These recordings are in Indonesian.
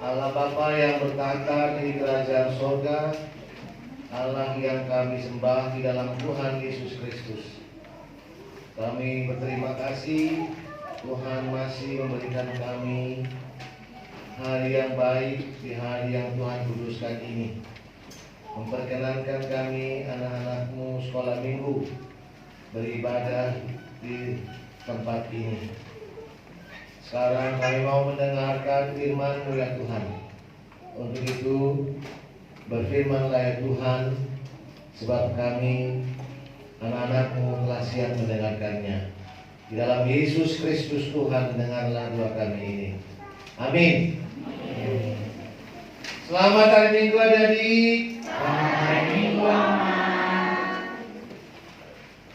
Allah Bapa yang bertahta di kerajaan sorga, Allah yang kami sembah di dalam Tuhan Yesus Kristus. Kami berterima kasih Tuhan masih memberikan kami hari yang baik di hari yang Tuhan kuduskan ini. Memperkenankan kami anak-anak-Mu sekolah minggu beribadah di tempat ini. Sekarang kami mau mendengarkan firman-Mu ya Tuhan. Untuk itu berfirmanlah ya Tuhan, sebab kami anak-anak-Mu telah siap mendengarkannya. Di dalam Yesus Kristus Tuhan, dengarlah doa kami ini. Amin. Selamat hari Minggu adik-adik. Selamat hari Minggu, Mama.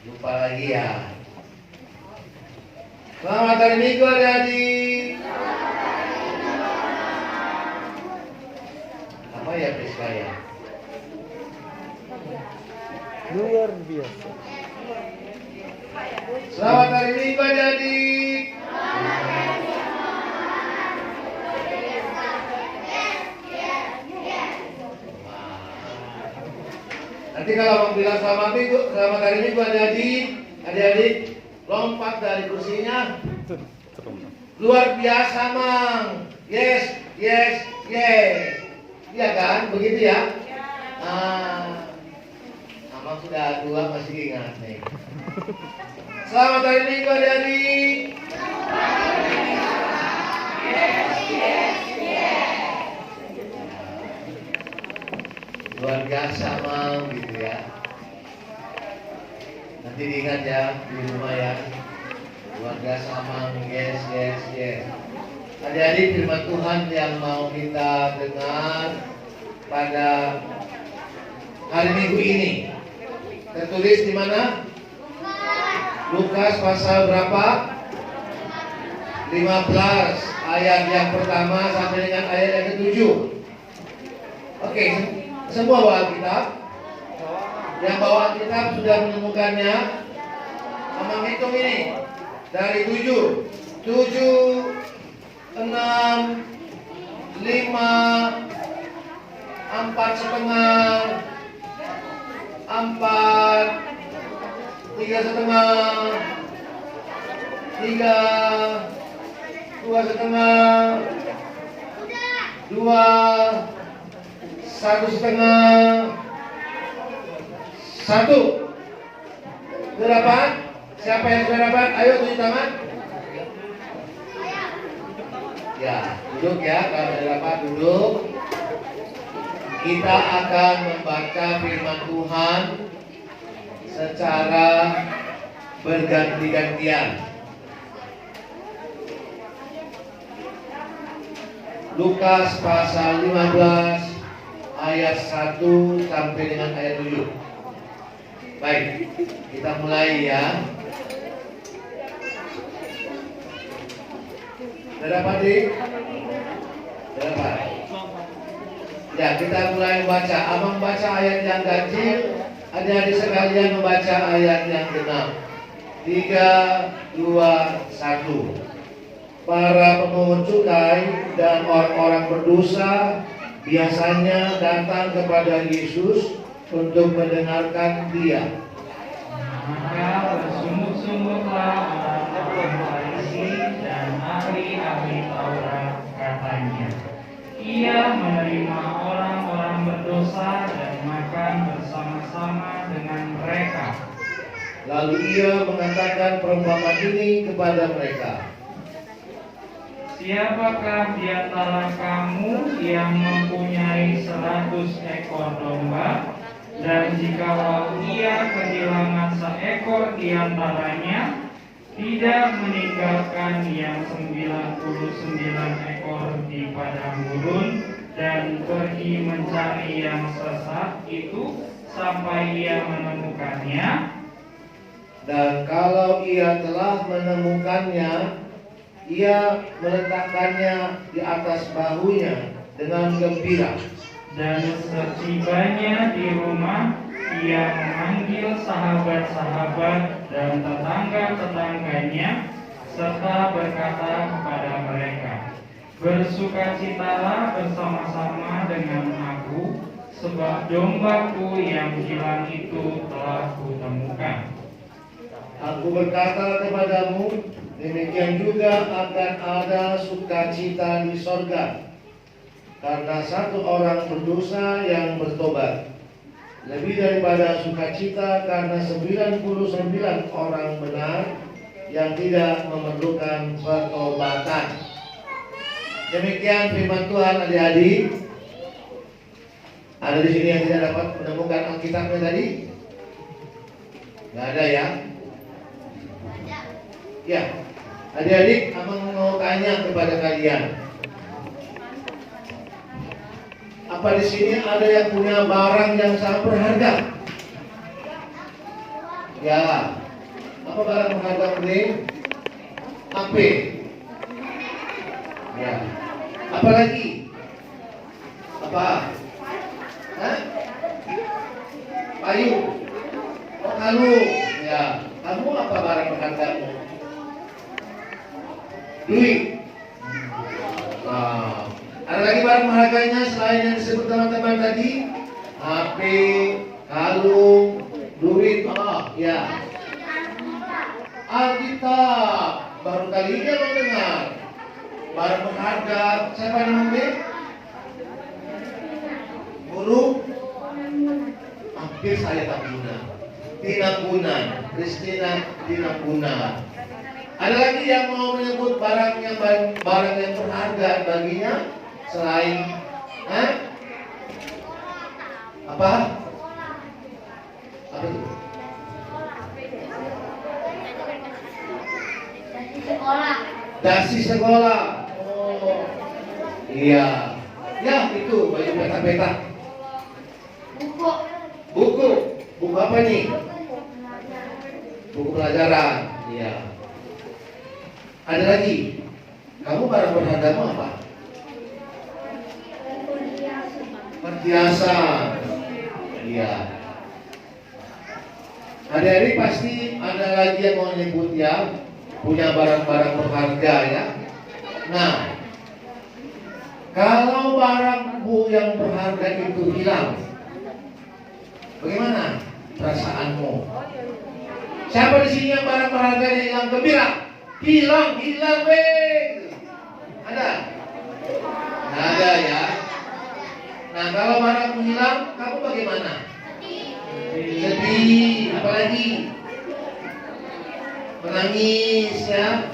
Lupa lagi ya. Selamat hari Minggu adik-adik. Apa ya Priska ya? Luar biasa. Selamat hari Minggu adik-adik. Nanti kalau mau bilang selamat hari Minggu adik-adik lompat dari kursinya. Luar biasa Mang. Yes, yes, yes. Iya kan? Begitu ya? Amang sudah tua masih ingat nih. Selamat hari Minggu adik-adik. Luar biasa Mang gitu ya. Nanti diingat ya di rumah ya. Luar biasa Mang. Yes, yes, yes. Adik-adik, firman Tuhan yang mau kita dengar pada hari Minggu ini tertulis di mana? Lukas pasal berapa? 15 ayat yang pertama sampai dengan ayat yang ke-7. Oke, semua bawa Alkitab. Yang bawa Alkitab sudah menemukannya. Amang hitung ini dari 7, 6, 5, 4,5, 4, 3,5, 3, 2,5, 2, 1,5, 1. Berapa? Siapa yang sudah dapat? Ayo tunjuk tangan. Ya, duduk ya. Kalau sudah dapat duduk. Kita akan membaca firman Tuhan secara berganti-gantian. Lukas pasal 15 ayat 1 sampai dengan ayat 7. Baik, kita mulai ya. Sudah dapat dik? Sudah dapat? Ya, kita mulai membaca. Abang baca ayat yang ganjil, adik-adik sekalian membaca ayat yang genap. 3, 2, 1. Para pemungut cukai dan orang-orang berdosa biasanya datang kepada Yesus untuk mendengarkan Dia. Maka bersungut-sungutlah orang-orang Farisi dan ahli-ahli Taurat, katanya, ia menerima orang-orang berdosa dan makan bersama-sama dengan mereka. Lalu ia mengatakan perumpamaan ini kepada mereka. Siapakah di antara kamu yang mempunyai 100 ekor domba, dan jikalau ia kehilangan seekor di antaranya, tidak meninggalkan yang 99 ekor di padang gurun dan pergi mencari yang sesat itu sampai ia menemukannya? Dan kalau ia telah menemukannya, ia meletakkannya di atas bahunya dengan gembira. Dan setibanya di rumah, ia memanggil sahabat-sahabat dan tetangga-tetangganya, serta berkata kepada mereka, Bersukacitalah bersama-sama dengan aku, sebab dombaku yang hilang itu telah kutemukan. Aku berkata kepadamu, demikian juga akan ada sukacita di sorga karena satu orang berdosa yang bertobat, lebih daripada sukacita karena 99 orang benar yang tidak memerlukan pertobatan. Demikian firman Tuhan, adik-adik. Ada di sini yang tidak dapat menemukan Alkitabnya tadi? Nggak ada ya? Ya, adik-adik, abang mau tanya kepada kalian. Apa di sini ada yang punya barang yang sangat berharga? Ya, apa barang berharga ini? HP. Ya, apa lagi? Apa? Hah? Payung. Oh, kalung. Ya, kamu apa barang berhargamu? Duit. Nah, ada lagi barang berharganya selain yang disebut teman-teman tadi? HP, kalung, duit. Oh, ya. Alkitab. Baru kali ini abang dengar. Barang berharga. Siapa namanya? Guru. Hampir saya tak guna. Tidak guna. Kristina tidak guna. Ada lagi yang mau menyebut barang yang berharga baginya selain apa? Apa itu? Dasi sekolah. Oh, iya. Ya itu baju peta-peta. Buku apa nih? Buku pelajaran. Iya. Ada lagi. Kamu barang berhargamu apa? Perhiasan. Iya. Adik-adik pasti ada lagi yang mau nyebut ya, punya barang-barang berharga ya. Nah, kalau barangmu yang berharga itu hilang, bagaimana perasaanmu? Siapa di sini yang barang berharganya hilang? Gembira. Hilang weh. Ada? Nggak ada ya. Nah, kalau barangmu hilang, kamu bagaimana? Sedih. Apalagi? Menangis ya.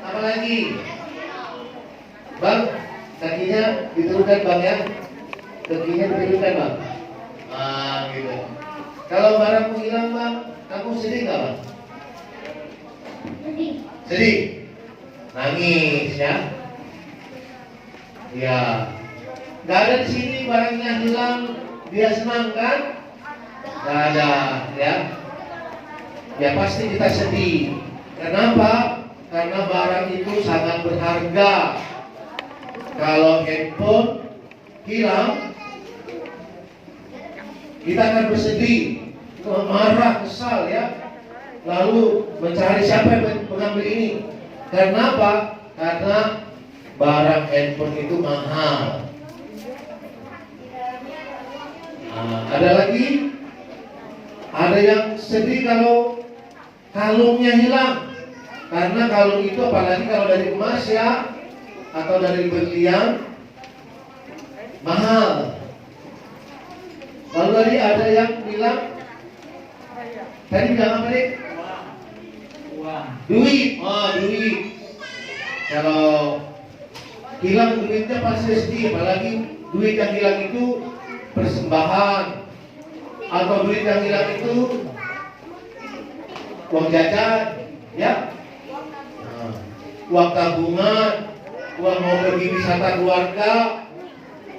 Apalagi? Bang, kakinya diturunkan bang ya. Kakinya diturunkan bang. Gitu. Kalau barangmu hilang bang, kamu sedih nggak bang? Sedih. Nangis ya. Ya. Nggak ada di sini barangnya hilang dia senang kan? Nggak ada ya. Ya pasti kita sedih. Kenapa? Karena barang itu sangat berharga. Kalau handphone hilang, kita akan bersedih, marah, kesal ya. Lalu mencari siapa yang mengambil ini. Kenapa? Karena barang handphone itu mahal. Ada lagi, ada yang sedih kalau kalungnya hilang. Karena kalung itu apalagi kalau dari emas ya, atau dari berlian, mahal. Lalu tadi ada yang bilang, tadi bilang apa nih? Duit. Oh, duit. Kalau hilang duitnya pasti sedih, apalagi duit yang hilang itu persembahan, atau duit yang hilang itu uang jajan, ya, uang tabungan, uang mau pergi wisata keluarga,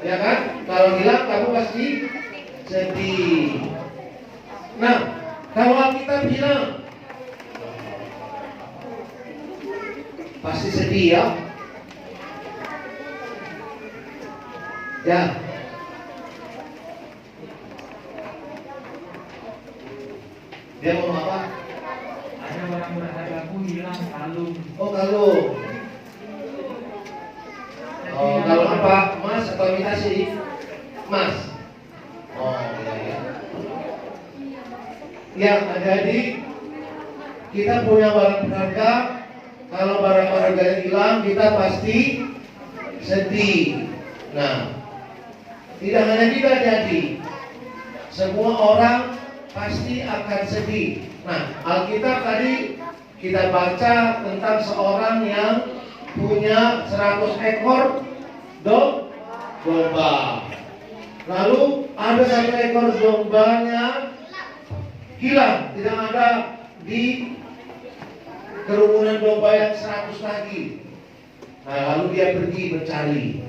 ya kan? Kalau hilang kamu pasti sedih. Nah, kalau Alkitab hilang, pasti sedih ya. Ya. Dia mau apa? Ada barang berhargaku hilang, kalung. Oh, kalung. Kalau kita sih emas. Oh iya ya. Ya, jadi kita punya barang berharga. Kalau barang berharga hilang, kita pasti sedih. Nah, tidak hanya kita jadi, semua orang pasti akan sedih. Nah, Alkitab tadi kita baca tentang seorang yang punya 100 ekor domba. Lalu ada 1 ekor dombanya hilang, tidak ada di kerumunan domba yang 100 lagi. Nah, lalu dia pergi mencari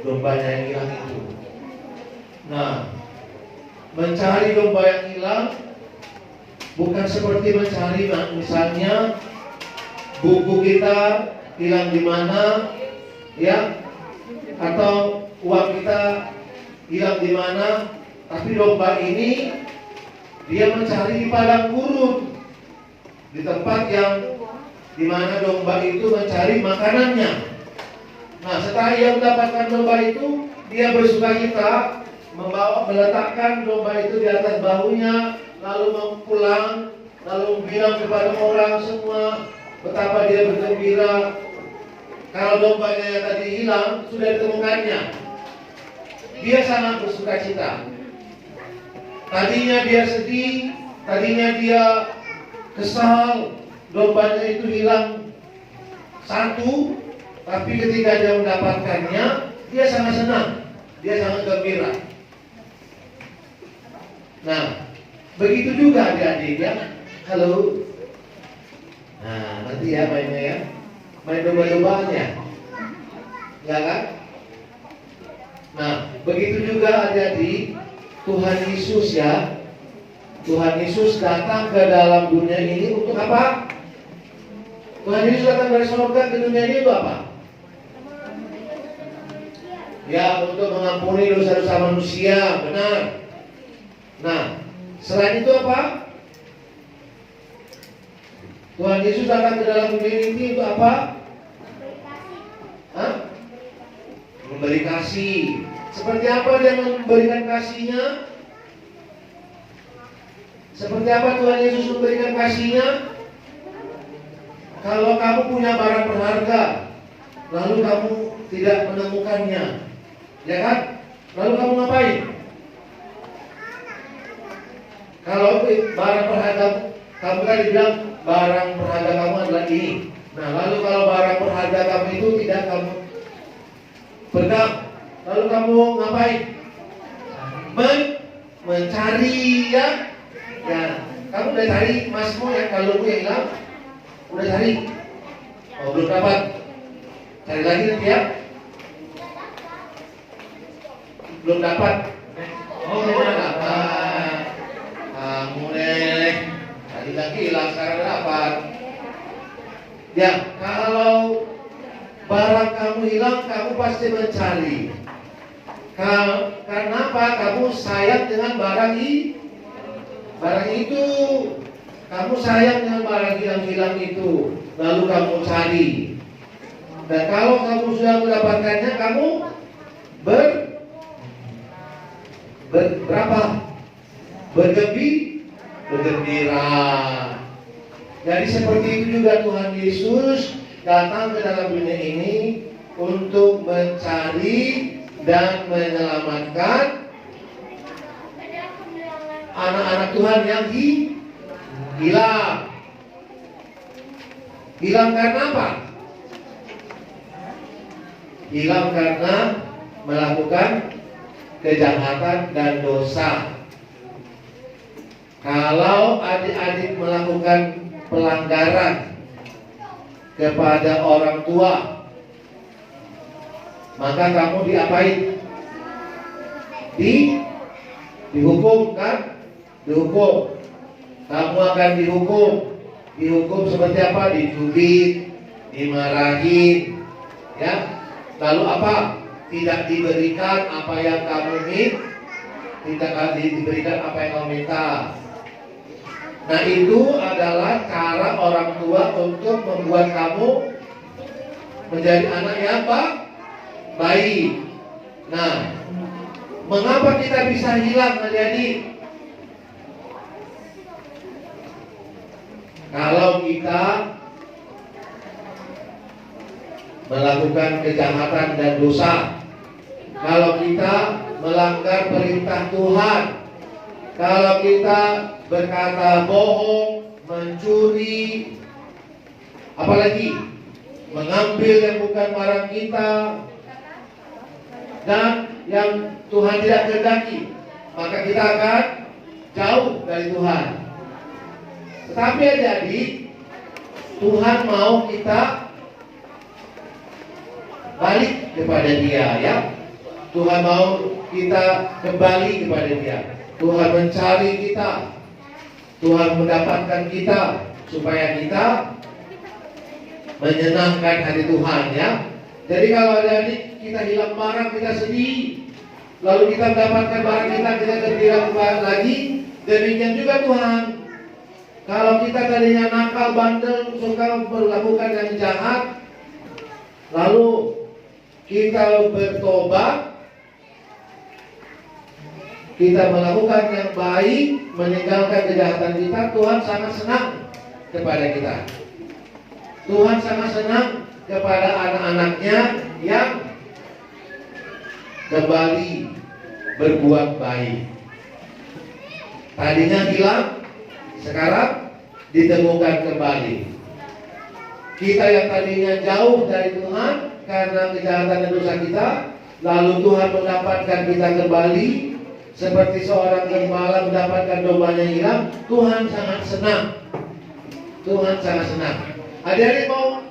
dombanya yang hilang itu. Nah, mencari domba yang hilang bukan seperti mencari misalnya buku kita hilang di mana, ya, atau uang kita hilang di mana. Tapi domba ini dia mencari di padang gurun, di tempat yang dimana domba itu mencari makanannya. Nah, setelah ia mendapatkan domba itu, dia bersukacita meletakkan domba itu di atas bahunya, lalu mau pulang, lalu bilang kepada orang semua betapa dia bergembira kalau dombanya yang tadi hilang sudah ditemukannya. Dia sangat bersukacita. Tadinya dia sedih, tadinya dia kesal, dombanya itu hilang 1, tapi ketika dia mendapatkannya, dia sangat senang, dia sangat gembira. Nah, begitu juga adik-adik ya. Halo. Nah, nanti ya mainnya ya, main domba-dombanya, ya kan? Nah, begitu juga adik-adik. Tuhan Yesus ya, Tuhan Yesus datang ke dalam dunia ini untuk apa? Tuhan Yesus datang dari surga ke dunia ini untuk apa? Ya, untuk mengampuni dosa-dosa manusia, benar. Nah, selain itu apa? Tuhan Yesus datang ke dalam dunia ini untuk apa? Hah? Memberi kasih. Seperti apa dia memberikan kasihnya? Seperti apa Tuhan Yesus memberikan kasihnya? Kalau kamu punya barang berharga, lalu kamu tidak menemukannya, ya kan? Lalu kamu ngapain? Kalau barang berharga, kamu kan bilang barang berharga kamu adalah ini. Nah, lalu kalau barang berharga kamu itu tidak kamu pegang, lalu kamu ngapain? Mencari ya. Ya, kamu udah cari emasmu yang kalungmu yang hilang? Udah cari? Oh, belum dapat. Cari lagi nanti ya. Belum dapat. Oh, belum dapat. Kamu deh. Tadi lagi hilang, sekarang dapat. Ya, kalau barang kamu hilang, kamu pasti mencari. Karena apa? Kamu sayang dengan barang itu. Kamu sayang dengan barang yang hilang itu, lalu kamu cari. Dan kalau kamu sudah mendapatkannya, kamu bergembira. Jadi seperti itu juga Tuhan Yesus datang ke dalam dunia ini untuk mencari dan menyelamatkan anak-anak Tuhan yang hilang. Hilang karena apa? Hilang karena melakukan kejahatan dan dosa. Kalau adik-adik melakukan pelanggaran kepada orang tua, maka kamu diapain? Dihukum kan? Dihukum. Kamu akan dihukum. Dihukum seperti apa? Dicubit, dimarahin, ya. Lalu apa? Tidak diberikan apa yang kamu minta. Tidak diberikan apa yang kamu minta. Nah, itu adalah cara orang tua untuk membuat kamu menjadi anak yang baik. Nah, mengapa kita bisa hilang adik-adik? Kalau kita melakukan kejahatan dan dosa, kalau kita melanggar perintah Tuhan, kalau kita berkata bohong, mencuri, apalagi mengambil yang bukan barang kita dan yang Tuhan tidak kehendaki, maka kita akan jauh dari Tuhan. Tetapi adik-adik, Tuhan mau kita balik kepada Dia, ya. Tuhan mau kita kembali kepada Dia. Tuhan mencari kita, Tuhan mendapatkan kita supaya kita menyenangkan hati Tuhan, ya. Jadi kalau adik-adik kita hilang barang, kita sedih, lalu kita mendapatkan barang kita gembira lagi. Demikian juga Tuhan. Kalau kita tadinya nakal, bandel, suka melakukan yang jahat, lalu kita bertobat, kita melakukan yang baik, meninggalkan kejahatan kita, Tuhan sangat senang kepada kita. Tuhan sangat senang kepada anak-anaknya yang kembali berbuat baik. Tadinya hilang, sekarang ditemukan kembali. Kita yang tadinya jauh dari Tuhan karena kejahatan dan dosa kita, lalu Tuhan mendapatkan kita kembali seperti seorang gembala mendapatkan dombanya hilang. Tuhan sangat senang. Tuhan sangat senang. Adik-adik mau,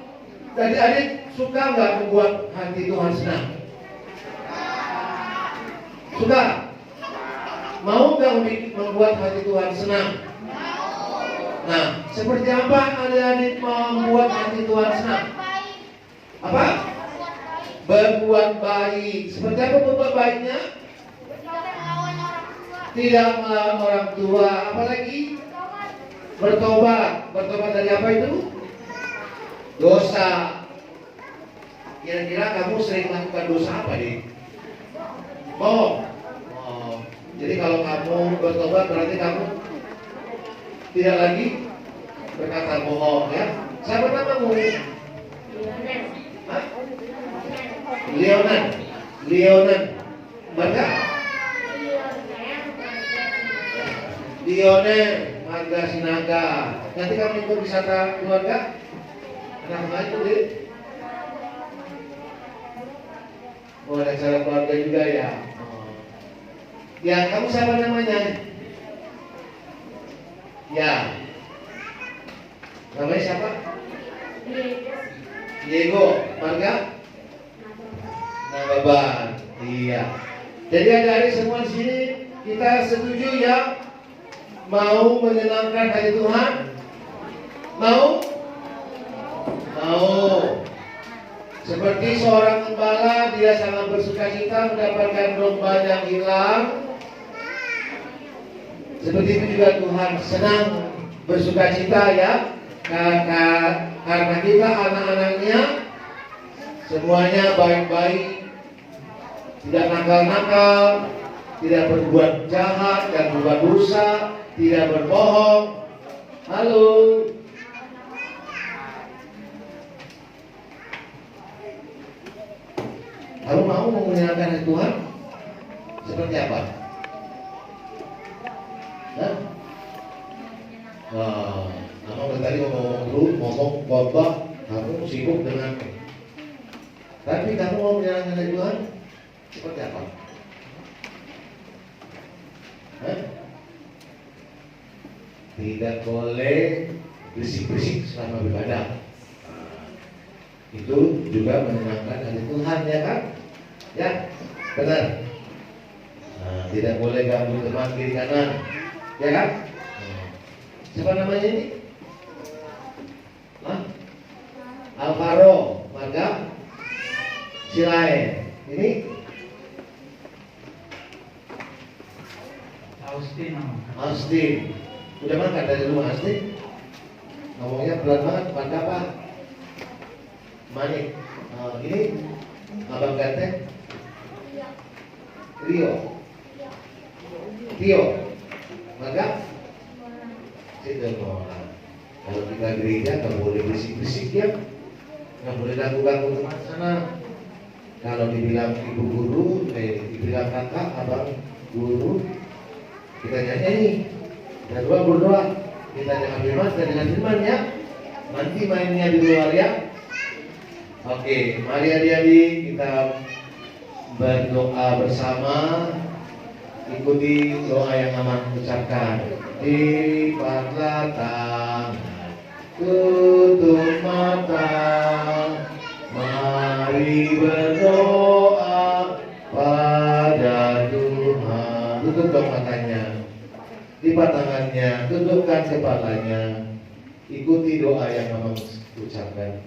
adik-adik suka nggak membuat hati Tuhan senang? Suka? Mau nggak membuat hati Tuhan senang? Nah, seperti apa adik-adik mau membuat hati Tuhan senang? Apa? Berbuat baik. Seperti apa berbuat baiknya? Tidak melawan orang tua. Apalagi? Bertobat. Bertobat dari apa itu? Dosa. Kira-kira kamu sering melakukan dosa apa nih? Bohong. Jadi kalau kamu bertobat berarti kamu tidak lagi berkata bohong, ya. Siapa namamu? Leonan. Marga? Lionel Marga Sinaga. Nanti kamu ikut wisata keluarga? Kenapa itu, Dek? Oh, ada acara keluarga juga, ya. Ya, kamu siapa namanya? Ya. Namanya siapa? Diego. Marga? Nababan. Iya. Jadi adik-adik semua di sini kita setuju, ya, mau menyenangkan hati Tuhan? Mau? Mau. Seperti seorang gembala, dia sangat bersukacita mendapatkan domba yang hilang. Seperti itu juga Tuhan senang bersukacita, ya, karena kita anak-anaknya semuanya baik-baik, tidak nakal-nakal, tidak berbuat jahat dan berbuat dosa, tidak berbohong. Halo. Kamu mau menyenangkan hati Tuhan? Seperti apa? Kamu tadi ngomong khotbah, kamu sibuk dengan, tapi kamu mau menyenangkan hati Tuhan? Seperti apa? Tidak boleh berisik-berisik selama beribadah. Itu juga menyenangkan hati Tuhan, ya kan? Ya, benar. Nah, tidak boleh ganggu teman kiri kanan, ya kan? Siapa namanya ini? Alvaro, Marga Silae. Ini Austin. Udah makan dari rumah Austin? Ngomongnya pelan banget, Marga apa? Manik. Ini Abang Ganteng. Tio. Maka itu orang. Kalau kita gereja nggak boleh berisik-berisik ya, nggak boleh ganggu-ganggu teman sana. Kalau dibilang ibu guru, dibilang kakak, abang guru, kita nyanyi. Kita berdoa, kita jangan firman, kita dengan firman ya. Nanti mainnya di luar ya. Oke, mari adik-adik kita berdoa bersama. Ikuti doa yang aman ucapkan. Lipatlah tangan, tutup mata, mari berdoa pada Tuhan. Tutup dong matanya, lipat tangannya, tutupkan kepalanya. Ikuti doa yang aman ucapkan.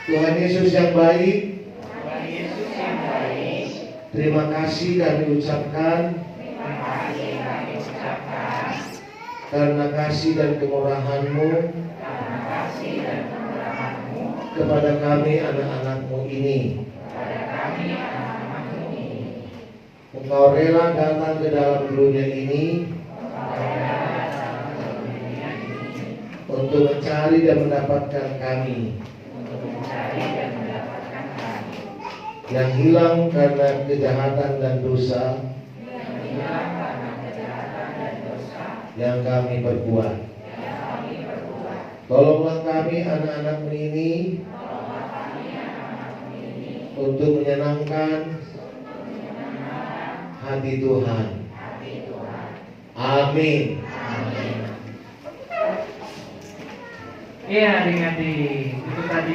Tuhan Yesus yang baik, terima kasih kami ucapkan karena kasih dan kemurahan-Mu kepada kami anak-anak-Mu ini. Engkau rela datang ke dalam dunia ini untuk mencari dan mendapatkan kami yang hilang karena kejahatan dan dosa yang kami perbuat. Tolonglah kami anak-anak ini untuk menyenangkan hati Tuhan. Amin. Iya adik-adik, itu tadi